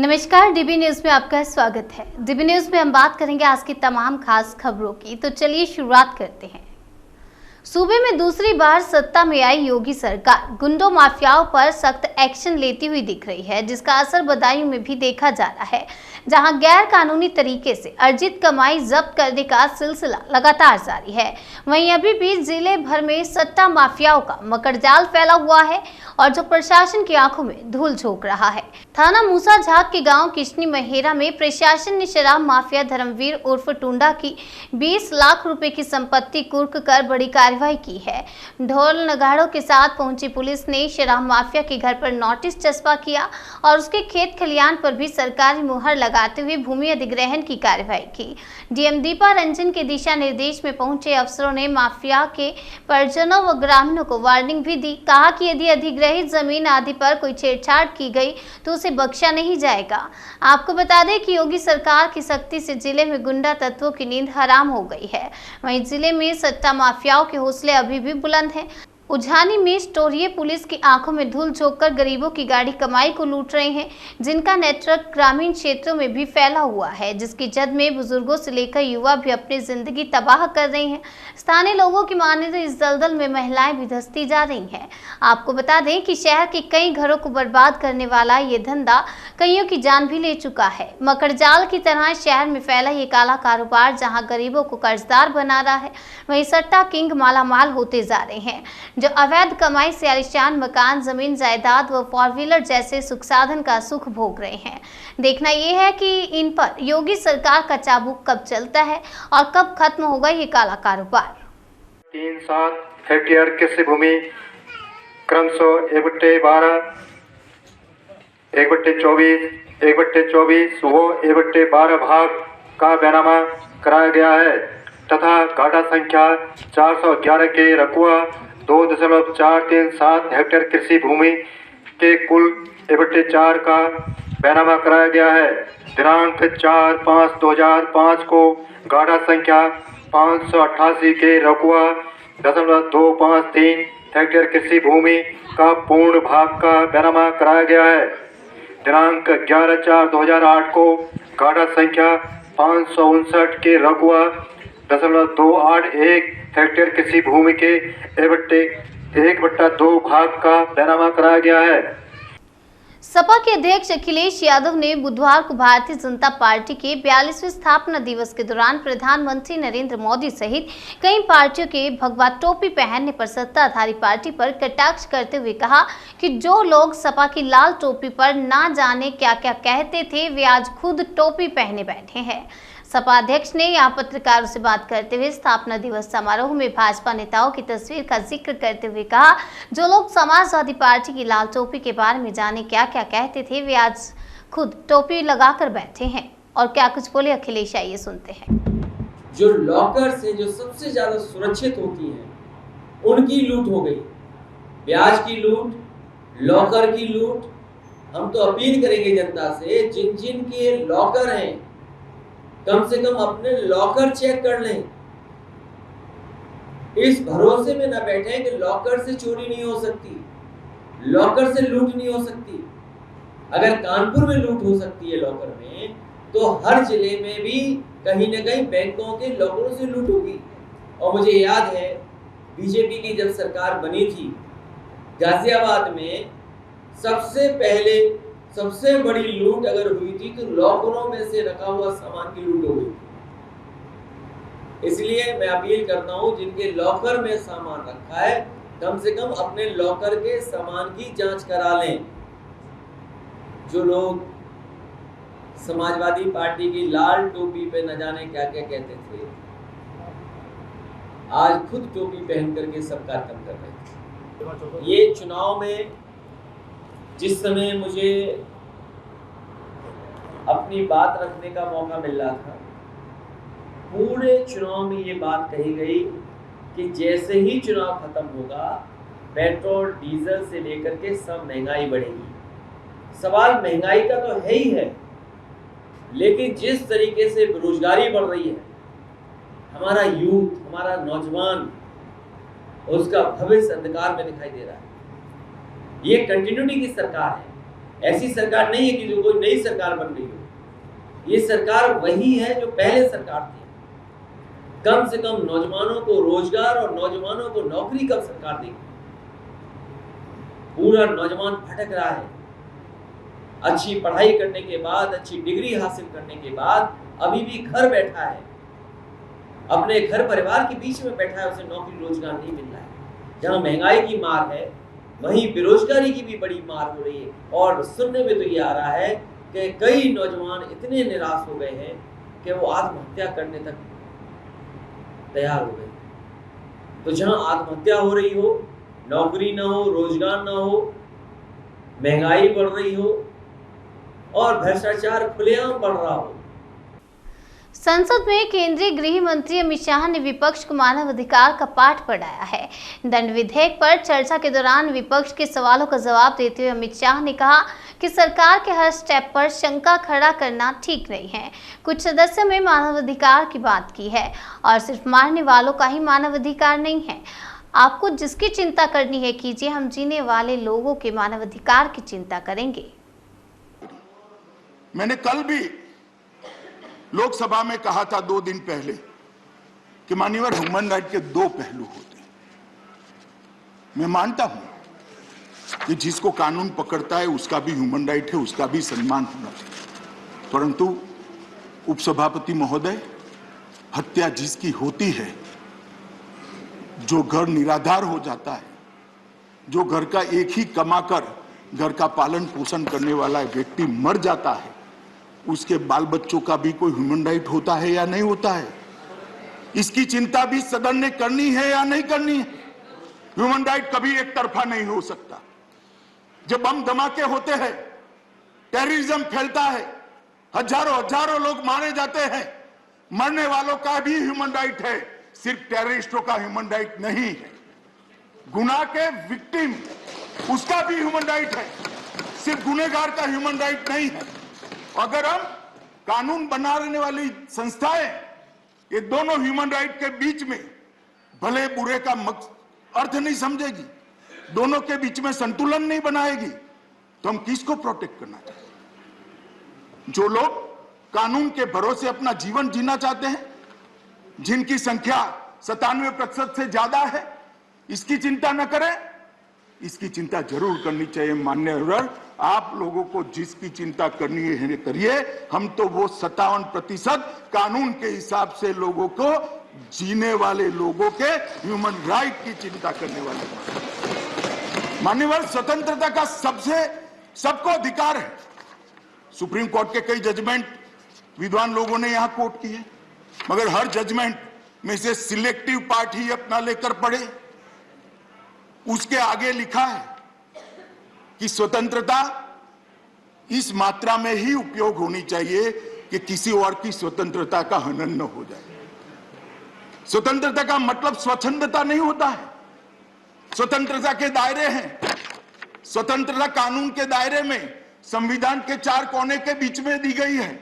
नमस्कार, dB news में आपका स्वागत है। डीबी न्यूज में हम बात करेंगे आज की तमाम खास खबरों की। तो चलिए शुरुआत करते हैं। सूबे में दूसरी बार सत्ता में आई योगी सरकार गुंडों माफियाओं पर सख्त एक्शन लेती हुई दिख रही है, जिसका असर बदायूं में भी देखा जा रहा है, जहां गैर कानूनी तरीके से अर्जित कमाई जब्त करने का सिलसिला लगातार जारी है। वहीं अभी भी जिले भर में सट्टा माफियाओं का मकड़जाल फैला हुआ है और जो प्रशासन की आंखों में धूल झोंक रहा है। थाना मूसा झाग के गांव किशनी महेरा में प्रशासन ने शराब माफिया धर्मवीर उर्फ टुंडा की 20 लाख रुपए की संपत्ति कुर्क कर बड़ी कार्रवाई की है। ढोल नगाड़ों के साथ पहुंची पुलिस ने शराब माफिया के घर पर नोटिस चस्पा किया और उसके खेत खलियान पर भी सरकारी मुहर लगाते हुए भूमि अधिग्रहण की कार्रवाई की। डीएम दीपा रंजन के दिशा निर्देश में पहुंचे अफसरों ने माफिया के परिजनों व ग्रामीणों को वार्निंग भी दी। कहा कि यदि अधिग्रहित जमीन आदि पर कोई छेड़छाड़ की गई तो उसे बख्शा नहीं जाएगा। आपको बता दें कि योगी सरकार की सख्ती से जिले में गुंडा तत्वों की नींद हराम हो गई है। वहीं जिले में सट्टा माफियाओं के हौसले अभी भी बुलंद हैं। उझानी में स्टोरिये पुलिस की आंखों में धूल झोंककर गरीबों की गाड़ी कमाई को लूट रहे हैं, जिनका नेटवर्क ग्रामीण क्षेत्रों में भी फैला हुआ है, जिसकी जद में बुजुर्गों से लेकर युवा भी अपनी जिंदगी तबाह कर रहे हैं। स्थानीय लोगों की माने तो इस दलदल में महिलाएं भी धंसती जा रही हैं। आपको बता दें कि शहर के कई घरों को बर्बाद करने वाला ये धंधा कईयों की जान भी ले चुका है। मकड़जाल की तरह शहर में फैला ये काला कारोबार जहाँ गरीबों को कर्जदार बना रहा है, वहीं सट्टा किंग मालामाल होते जा रहे हैं, जो अवैध कमाई से आलीशान मकान, जमीन जायदाद व फोर व्हीलर जैसे सुख साधन का सुख भोग रहे हैं। देखना यह है कि इन पर योगी सरकार का चाबुक कब चलता है और कब खत्म होगा ये काला कारोबार। 3-7 हेक्टेयर कृषि भूमि क्रमशः 1/12, 1/24, 1/24 व 1/12 भाग का बैनामा कराया गया है तथा घाटा संख्या 411 के रकुआ 2.437 हेक्टेयर कृषि भूमि के कुल 1/4 का बैनामा कराया गया है। दिनांक 4/5/2005 को घाटा संख्या 588 के रकुआ 0.253 हेक्टेयर कृषि भूमि का पूर्ण भाग का बैनामा कराया गया है। दिनांक 11/4/2008 को घाटा संख्या 559 के रकुआ 0.281 हेक्टेयर कृषि भूमि के 1/2 भाग का बैनामा कराया गया है। सपा के अध्यक्ष अखिलेश यादव ने बुधवार को भारतीय जनता पार्टी के 42वें स्थापना दिवस के दौरान प्रधानमंत्री नरेंद्र मोदी सहित कई पार्टियों के भगवा टोपी पहनने पर सत्ताधारी पार्टी पर कटाक्ष करते हुए कहा कि जो लोग सपा की लाल टोपी पर ना जाने क्या क्या कहते थे, वे आज खुद टोपी पहने बैठे हैं। सपा अध्यक्ष ने यहां पत्रकारों से बात करते हुए स्थापना दिवस समारोह में भाजपा नेताओं की तस्वीर का जिक्र करते हुए कहा, जो लोग समाजवादी पार्टी की लाल टोपी के बारे में जाने क्या क्या कहते थे, वे आज खुद टोपी लगाकर बैठे हैं। और क्या कुछ बोले अखिलेश, आइए सुनते हैं। जो लॉकर से जो सबसे ज्यादा सुरक्षित होती हैं, उनकी लूट हो गई, ब्याज की लूट, लॉकर की लूट। हम तो अपील करेंगे जनता से, जिन जिन के लॉकर हैं कम से कम अपने लॉकर चेक कर लें। इस भरोसे में न बैठे कि लॉकर से चोरी नहीं हो सकती, लॉकर से लूट नहीं हो सकती। अगर कानपुर में लूट हो सकती है लॉकर में, तो हर जिले में भी कहीं न कहीं बैंकों के लॉकरों से लूट होगी। और मुझे याद है बीजेपी की जब सरकार बनी थी, गाजियाबाद में सबसे पहले सबसे बड़ी लूट अगर हुई थी तो लॉकरों में से रखा हुआ सामान की लूट हो गई। इसलिए मैं अपील करता हूं, जिनके लॉकर में सामान रखा है, कम से कम अपने लॉकर के सामान की जांच करा लें। जो लोग समाजवादी पार्टी की लाल टोपी पे न जाने क्या क्या कहते थे, आज खुद टोपी पहन करके सब कार्यक्रम कर रहे थे। ये चुनाव में जिस समय मुझे अपनी बात रखने का मौका मिल रहा था, पूरे चुनाव में ये बात कही गई कि जैसे ही चुनाव खत्म होगा, पेट्रोल डीजल से लेकर के सब महंगाई बढ़ेगी। सवाल महंगाई का तो है ही है, लेकिन जिस तरीके से बेरोजगारी बढ़ रही है, हमारा यूथ, हमारा नौजवान, उसका भविष्य अंधकार में दिखाई दे रहा है। ये कंटिन्यूटी की सरकार है। ऐसी सरकार नहीं है कि जो कोई नई सरकार बन रही हो। ये सरकार वही है जो पहले सरकार थी। कम से कम नौजवानों को रोजगार और नौजवानों को नौकरी कब सरकार देगी? पूरा नौजवान भटक रहा है। अच्छी पढ़ाई करने के बाद, अच्छी डिग्री हासिल करने के बाद अभी भी घर बैठा है, अपने घर परिवार के बीच में बैठा है, उसे नौकरी रोजगार नहीं मिल रहा है। जहां महंगाई की मार है वहीं बेरोजगारी की भी बड़ी मार हो रही है। और सुनने में तो ये आ रहा है कि कई नौजवान इतने निराश हो गए हैं कि वो आत्महत्या करने तक तैयार हो गए। तो जहां आत्महत्या हो रही हो, नौकरी ना हो, रोजगार ना हो, महंगाई बढ़ रही हो और भ्रष्टाचार खुलेआम बढ़ रहा हो। संसद में केंद्रीय गृह मंत्री अमित शाह ने विपक्ष को मानव अधिकार का पाठ पढ़ाया है। दंड विधेयक पर चर्चा के दौरान विपक्ष के सवालों का जवाब देते हुए अमित शाह ने कहा कि सरकार के हर स्टेप पर शंका खड़ा करना ठीक नहीं है। कुछ सदस्यों में मानव अधिकार की बात की है और सिर्फ मारने वालों का ही मानव अधिकार नहीं है। आपको जिसकी चिंता करनी है कीजिए, हम जीने वाले लोगों के मानव अधिकार की चिंता करेंगे। मैंने कल भी लोकसभा में कहा था 2 दिन पहले कि माननीय ह्यूमन राइट के 2 पहलू होते हैं। मैं मानता हूं कि जिसको कानून पकड़ता है उसका भी ह्यूमन राइट है, उसका भी सम्मान होना चाहिए। परंतु उपसभापति महोदय, हत्या जिसकी होती है, जो घर निराधार हो जाता है, जो घर का एक ही कमाकर घर का पालन पोषण करने वाला व्यक्ति मर जाता है, उसके बाल बच्चों का भी कोई ह्यूमन राइट होता है या नहीं होता है? इसकी चिंता भी सदन ने करनी है या नहीं करनी है? ह्यूमन राइट कभी एक तरफा नहीं हो सकता। जब बम धमाके होते हैं, टेररिज्म फैलता है, हजारों लोग मारे जाते हैं, मरने वालों का भी ह्यूमन राइट है, सिर्फ टेररिस्टों का ह्यूमन राइट नहीं है। गुनाह के विक्टिम, उसका भी ह्यूमन राइट है, सिर्फ गुनहगार का ह्यूमन राइट नहीं है। अगर हम कानून बनाने वाली संस्थाएं ये दोनों ह्यूमन राइट के बीच में भले बुरे का अर्थ नहीं समझेगी, दोनों के बीच में संतुलन नहीं बनाएगी, तो हम किसको प्रोटेक्ट करना चाहते हैं? जो लोग कानून के भरोसे अपना जीवन जीना चाहते हैं, जिनकी संख्या 97% से ज्यादा है, इसकी चिंता न करें। इसकी चिंता जरूर करनी चाहिए। मान्यवर, आप लोगों को जिसकी चिंता करनी है करिए। हम तो वो 57% कानून के हिसाब से लोगों को, जीने वाले लोगों के ह्यूमन राइट की चिंता करने वाले। मान्यवर, स्वतंत्रता का सबको अधिकार है। सुप्रीम कोर्ट के कई जजमेंट विद्वान लोगों ने यहां कोट किए, मगर हर जजमेंट में से सिलेक्टिव पार्ट ही अपना लेकर पढ़े। उसके आगे लिखा है कि स्वतंत्रता इस मात्रा में ही उपयोग होनी चाहिए कि किसी और की स्वतंत्रता का हनन न हो जाए। स्वतंत्रता का मतलब स्वच्छंदता नहीं होता है। स्वतंत्रता के दायरे हैं। स्वतंत्रता कानून के दायरे में संविधान के 4 कोने के बीच में दी गई है।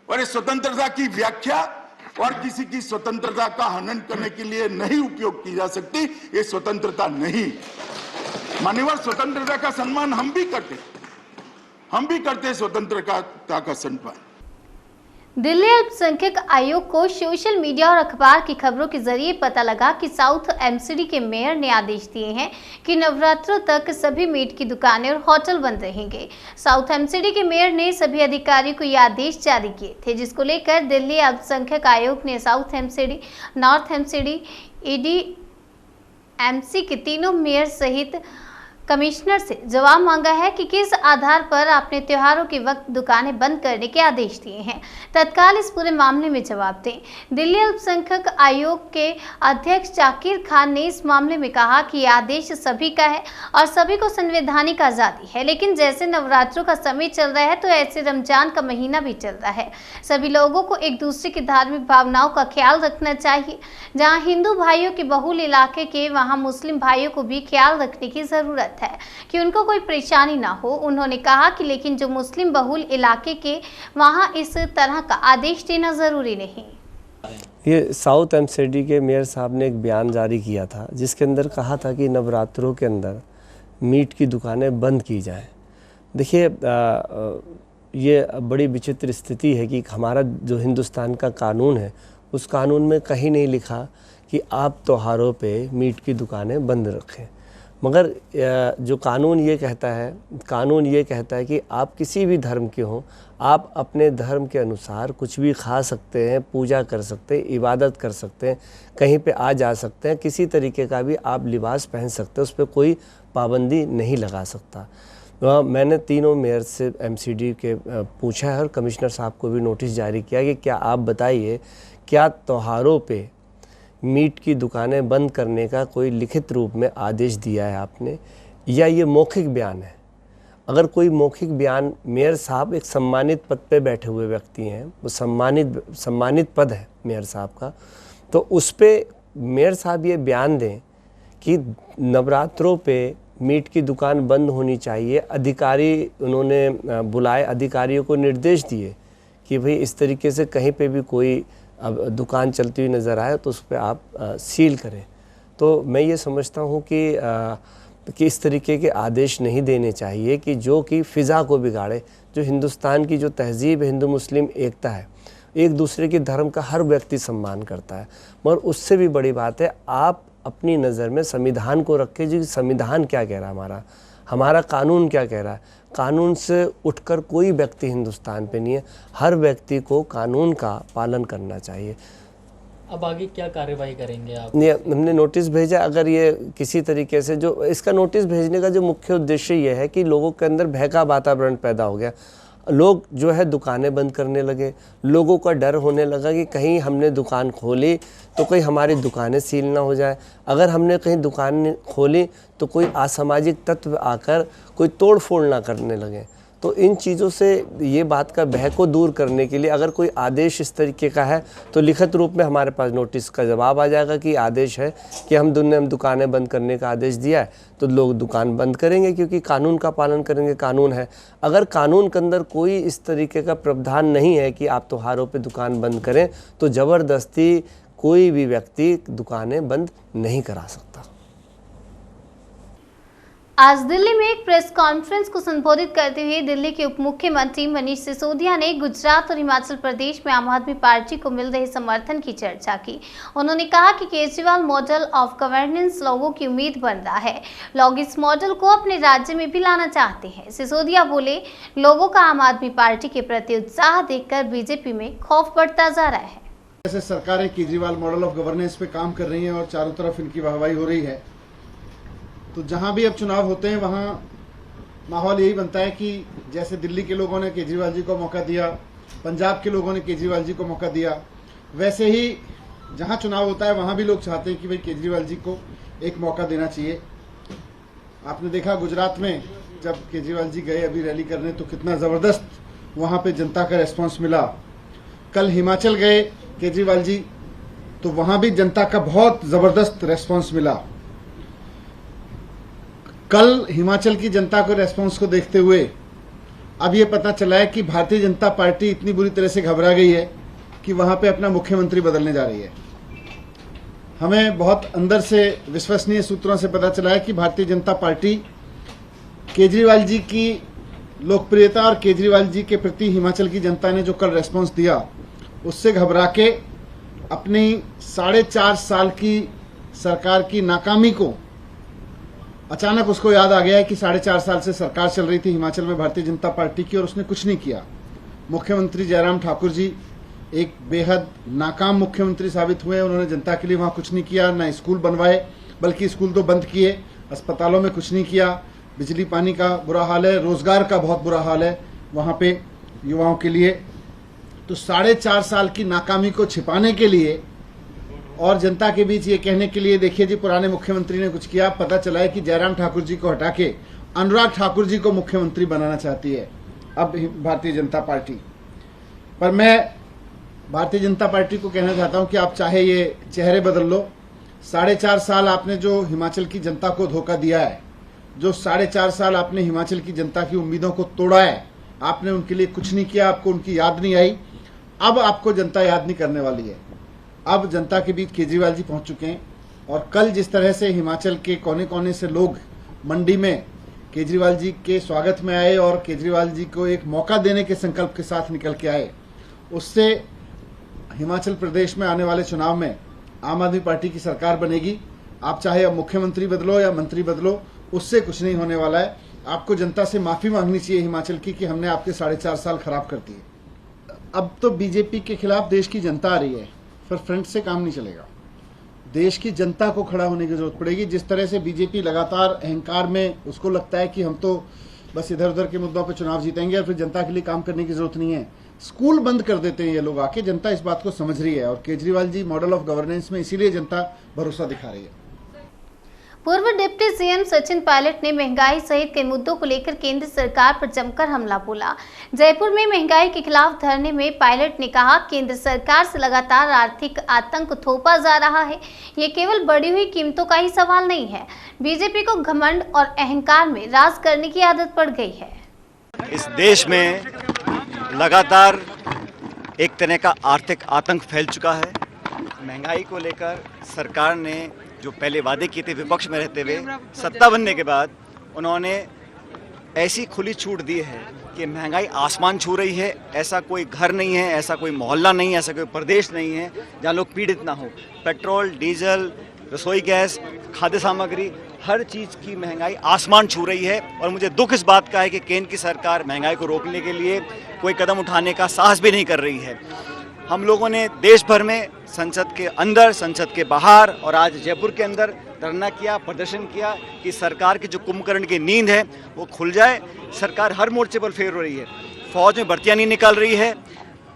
और इस स्वतंत्रता की व्याख्या और किसी की स्वतंत्रता का हनन करने के लिए नहीं उपयोग की जा सकती। ये स्वतंत्रता नहीं। मान्यवर, स्वतंत्रता का सम्मान हम भी करते स्वतंत्रता का सम्मान। दिल्ली अल्पसंख्यक आयोग को सोशल मीडिया और अखबार की खबरों के जरिए पता लगा कि साउथ एमसीडी के मेयर ने आदेश दिए हैं कि नवरात्रों तक सभी मीट की दुकानें और होटल बंद रहेंगे। साउथ एमसीडी के मेयर ने सभी अधिकारियों को ये आदेश जारी किए थे, जिसको लेकर दिल्ली अल्पसंख्यक आयोग ने साउथ एमसीडी, नॉर्थ एमसीडी, एडीएमसी के तीनों मेयर सहित कमिश्नर से जवाब मांगा है कि किस आधार पर आपने त्योहारों के वक्त दुकानें बंद करने के आदेश दिए हैं। तत्काल इस पूरे मामले में जवाब दें। दिल्ली अल्पसंख्यक आयोग के अध्यक्ष जाकिर खान ने इस मामले में कहा कि यह आदेश सभी का है और सभी को संवैधानिक आज़ादी है, लेकिन जैसे नवरात्रों का समय चल रहा है तो ऐसे रमजान का महीना भी चल रहा है। सभी लोगों को एक दूसरे की धार्मिक भावनाओं का ख्याल रखना चाहिए। जहाँ हिंदू भाइयों के बहुल इलाके के, वहाँ मुस्लिम भाइयों को भी ख्याल रखने की जरूरत है कि उनको कोई परेशानी ना हो। उन्होंने कहा कि लेकिन जो मुस्लिम बहुल इलाके के, वहां इस तरह का आदेश देना जरूरी नहीं। ये साउथ एमसीडी के मेयर साहब ने एक बयान जारी किया था, जिसके अंदर कहा था कि नवरात्रों के अंदर मीट की दुकानें बंद की जाएं। देखिए ये बड़ी विचित्र स्थिति है कि हमारा जो हिंदुस्तान का कानून है उस कानून में कहीं नहीं लिखा कि आप त्योहारों पे मीट की दुकानें बंद रखें, मगर जो कानून ये कहता है कि आप किसी भी धर्म के हों, आप अपने धर्म के अनुसार कुछ भी खा सकते हैं, पूजा कर सकते हैं, इबादत कर सकते हैं, कहीं पे आ जा सकते हैं, किसी तरीके का भी आप लिबास पहन सकते हैं, उस पर कोई पाबंदी नहीं लगा सकता। मैंने तीनों मेयर से एमसीडी के पूछा है और कमिश्नर साहब को भी नोटिस जारी किया कि क्या आप बताइए, क्या त्योहारों पे मीट की दुकानें बंद करने का कोई लिखित रूप में आदेश दिया है आपने, या ये मौखिक बयान है? अगर कोई मौखिक बयान, मेयर साहब एक सम्मानित पद पे बैठे हुए व्यक्ति हैं, वो सम्मानित पद है मेयर साहब का, तो उस पे मेयर साहब ये बयान दें कि नवरात्रों पे मीट की दुकान बंद होनी चाहिए। अधिकारी उन्होंने बुलाए, अधिकारियों को निर्देश दिए कि भाई इस तरीके से कहीं पे भी कोई अब दुकान चलती हुई नज़र आए तो उस पर आप सील करें। तो मैं ये समझता हूँ कि इस तरीके के आदेश नहीं देने चाहिए कि जो कि फ़िज़ा को बिगाड़े। जो हिंदुस्तान की जो तहज़ीब है, हिंदू मुस्लिम एकता है, एक दूसरे के धर्म का हर व्यक्ति सम्मान करता है, मगर उससे भी बड़ी बात है आप अपनी नज़र में संविधान को रखें। जी संविधान क्या कह रहा है, हमारा कानून क्या कह रहा है। कानून से उठकर कोई व्यक्ति हिंदुस्तान पे नहीं है, हर व्यक्ति को कानून का पालन करना चाहिए। अब आगे क्या कार्रवाई करेंगे आप? ये हमने नोटिस भेजा, अगर ये किसी तरीके से, जो इसका नोटिस भेजने का जो मुख्य उद्देश्य ये है कि लोगों के अंदर भय का वातावरण पैदा हो गया, लोग जो है दुकानें बंद करने लगे, लोगों का डर होने लगा कि कहीं हमने दुकान खोली तो कहीं हमारी दुकानें सील ना हो जाए, अगर हमने कहीं दुकान खोली तो कोई असामाजिक तत्व आकर कोई तोड़ फोड़ ना करने लगे। तो इन चीज़ों से ये बात का भय को दूर करने के लिए अगर कोई आदेश इस तरीके का है तो लिखित रूप में हमारे पास नोटिस का जवाब आ जाएगा कि आदेश है कि हम दुकानें बंद करने का आदेश दिया है, तो लोग दुकान बंद करेंगे क्योंकि कानून का पालन करेंगे। कानून है, अगर कानून के अंदर कोई इस तरीके का प्रावधान नहीं है कि आप त्योहारों पे दुकान बंद करें, तो ज़बरदस्ती कोई भी व्यक्ति दुकानें बंद नहीं करा सकता। आज दिल्ली में एक प्रेस कॉन्फ्रेंस को संबोधित करते हुए दिल्ली के उप मुख्यमंत्री मनीष सिसोदिया ने गुजरात और हिमाचल प्रदेश में आम आदमी पार्टी को मिल रहे समर्थन की चर्चा की। उन्होंने कहा कि केजरीवाल मॉडल ऑफ गवर्नेंस लोगों की उम्मीद बन रहा है, लोग इस मॉडल को अपने राज्य में भी लाना चाहते हैं। सिसोदिया बोले, लोगों का आम आदमी पार्टी के प्रति उत्साह देखकर बीजेपी में खौफ बढ़ता जा रहा है। ऐसे सरकारें केजरीवाल मॉडल ऑफ गवर्नेंस पे काम कर रही हैं और चारों तरफ इनकी वाहवाही हो रही है, तो जहां भी अब चुनाव होते हैं वहां माहौल यही बनता है कि जैसे दिल्ली के लोगों ने केजरीवाल जी को मौका दिया, पंजाब के लोगों ने केजरीवाल जी को मौका दिया, वैसे ही जहां चुनाव होता है वहां भी लोग चाहते हैं कि भाई केजरीवाल जी को एक मौका देना चाहिए। आपने देखा गुजरात में जब केजरीवाल जी गए अभी रैली करने तो कितना ज़बरदस्त वहाँ पे जनता का रेस्पॉन्स मिला। कल हिमाचल गए केजरीवाल जी तो वहाँ भी जनता का बहुत ज़बरदस्त रेस्पॉन्स मिला। कल हिमाचल की जनता को रेस्पॉन्स को देखते हुए अब ये पता चला है कि भारतीय जनता पार्टी इतनी बुरी तरह से घबरा गई है कि वहाँ पे अपना मुख्यमंत्री बदलने जा रही है। हमें बहुत अंदर से विश्वसनीय सूत्रों से पता चला है कि भारतीय जनता पार्टी केजरीवाल जी की लोकप्रियता और केजरीवाल जी के प्रति हिमाचल की जनता ने जो कल रेस्पॉन्स दिया उससे घबरा के अपनी 4.5 साल की सरकार की नाकामी को अचानक उसको याद आ गया है कि 4.5 साल से सरकार चल रही थी हिमाचल में भारतीय जनता पार्टी की और उसने कुछ नहीं किया। मुख्यमंत्री जयराम ठाकुर जी एक बेहद नाकाम मुख्यमंत्री साबित हुए। उन्होंने जनता के लिए वहाँ कुछ नहीं किया, ना स्कूल बनवाए, बल्कि स्कूल तो बंद किए, अस्पतालों में कुछ नहीं किया, बिजली पानी का बुरा हाल है, रोजगार का बहुत बुरा हाल है वहाँ पे युवाओं के लिए। तो 4.5 साल की नाकामी को छिपाने के लिए और जनता के बीच ये कहने के लिए देखिए जी पुराने मुख्यमंत्री ने कुछ किया, पता चला है कि जयराम ठाकुर जी को हटा के अनुराग ठाकुर जी को मुख्यमंत्री बनाना चाहती है अब भारतीय जनता पार्टी। पर मैं भारतीय जनता पार्टी को कहना चाहता हूं कि आप चाहे ये चेहरे बदल लो, 4.5 साल आपने जो हिमाचल की जनता को धोखा दिया है, जो 4.5 साल आपने हिमाचल की जनता की उम्मीदों को तोड़ा है, आपने उनके लिए कुछ नहीं किया, आपको उनकी याद नहीं आई। अब आपको जनता याद नहीं करने वाली है। अब जनता के बीच केजरीवाल जी पहुंच चुके हैं और कल जिस तरह से हिमाचल के कोने कोने से लोग मंडी में केजरीवाल जी के स्वागत में आए और केजरीवाल जी को एक मौका देने के संकल्प के साथ निकल के आए, उससे हिमाचल प्रदेश में आने वाले चुनाव में आम आदमी पार्टी की सरकार बनेगी। आप चाहे अब मुख्यमंत्री बदलो या मंत्री बदलो, उससे कुछ नहीं होने वाला है। आपको जनता से माफी मांगनी चाहिए हिमाचल की कि हमने आपके 4.5 साल खराब कर दिए। अब तो बीजेपी के खिलाफ देश की जनता आ रही है, फिर फ्रंट से काम नहीं चलेगा। देश की जनता को खड़ा होने की जरूरत पड़ेगी। जिस तरह से बीजेपी लगातार अहंकार में उसको लगता है कि हम तो बस इधर उधर के मुद्दों पर चुनाव जीतेंगे और फिर जनता के लिए काम करने की जरूरत नहीं है। स्कूल बंद कर देते हैं ये लोग आके, जनता इस बात को समझ रही है और Kejriwal ji model of governance में इसीलिए जनता भरोसा दिखा रही है। पूर्व डिप्टी सीएम सचिन पायलट ने महंगाई सहित कई मुद्दों को लेकर केंद्र सरकार पर जमकर हमला बोला। जयपुर में महंगाई के खिलाफ धरने में पायलट ने कहा, केंद्र सरकार से लगातार आर्थिक आतंक थोपा जा रहा है। ये केवल बढ़ी हुई कीमतों का ही सवाल नहीं है, बीजेपी को घमंड और अहंकार में राज करने की आदत पड़ गई है। इस देश में लगातार एक तरह का आर्थिक आतंक फैल चुका है। महंगाई को लेकर सरकार ने जो पहले वादे किए थे विपक्ष में रहते हुए, सत्ता बनने के बाद उन्होंने ऐसी खुली छूट दी है कि महंगाई आसमान छू रही है। ऐसा कोई घर नहीं है, ऐसा कोई मोहल्ला नहीं है, ऐसा कोई प्रदेश नहीं है जहाँ लोग पीड़ित ना हो। पेट्रोल, डीजल, रसोई गैस, खाद्य सामग्री, हर चीज़ की महंगाई आसमान छू रही है। और मुझे दुख इस बात का है कि केंद्र की सरकार महंगाई को रोकने के लिए कोई कदम उठाने का साहस भी नहीं कर रही है। हम लोगों ने देश भर में संसद के अंदर, संसद के बाहर और आज जयपुर के अंदर धरना किया, प्रदर्शन किया कि सरकार की जो कुंभकर्ण की नींद है वो खुल जाए। सरकार हर मोर्चे पर फेर हो रही है, फौज में भर्तियां नहीं निकाल रही है,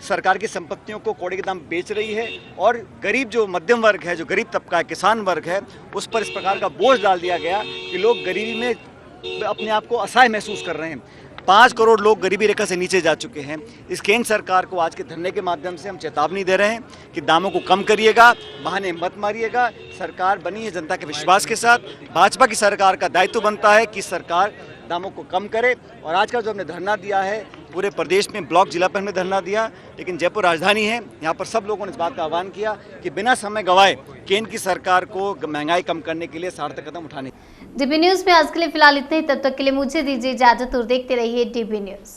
सरकार की संपत्तियों को कौड़े के दाम बेच रही है और गरीब जो मध्यम वर्ग है, जो गरीब तबका है, किसान वर्ग है, उस पर इस प्रकार का बोझ डाल दिया गया कि लोग गरीबी में अपने आप को असहाय महसूस कर रहे हैं। 5 करोड़ लोग गरीबी रेखा से नीचे जा चुके हैं। इस केंद्र सरकार को आज के धरने के माध्यम से हम चेतावनी दे रहे हैं कि दामों को कम करिएगा, बहाने मत मारिएगा। सरकार बनी है जनता के विश्वास के साथ। भाजपा की सरकार का दायित्व बनता है कि सरकार दामों को कम करे। और आज का जो हमने धरना दिया है, पूरे प्रदेश में ब्लॉक जिला पर हमने धरना दिया, लेकिन जयपुर राजधानी है, यहाँ पर सब लोगों ने इस बात का आह्वान किया कि बिना समय गंवाए केंद्र की सरकार को महंगाई कम करने के लिए सार्थक कदम उठाने। डीबी न्यूज में आज के लिए फिलहाल इतना ही। तब तक के लिए मुझे दीजिए इजाजत और देखते रहिए डीबी न्यूज।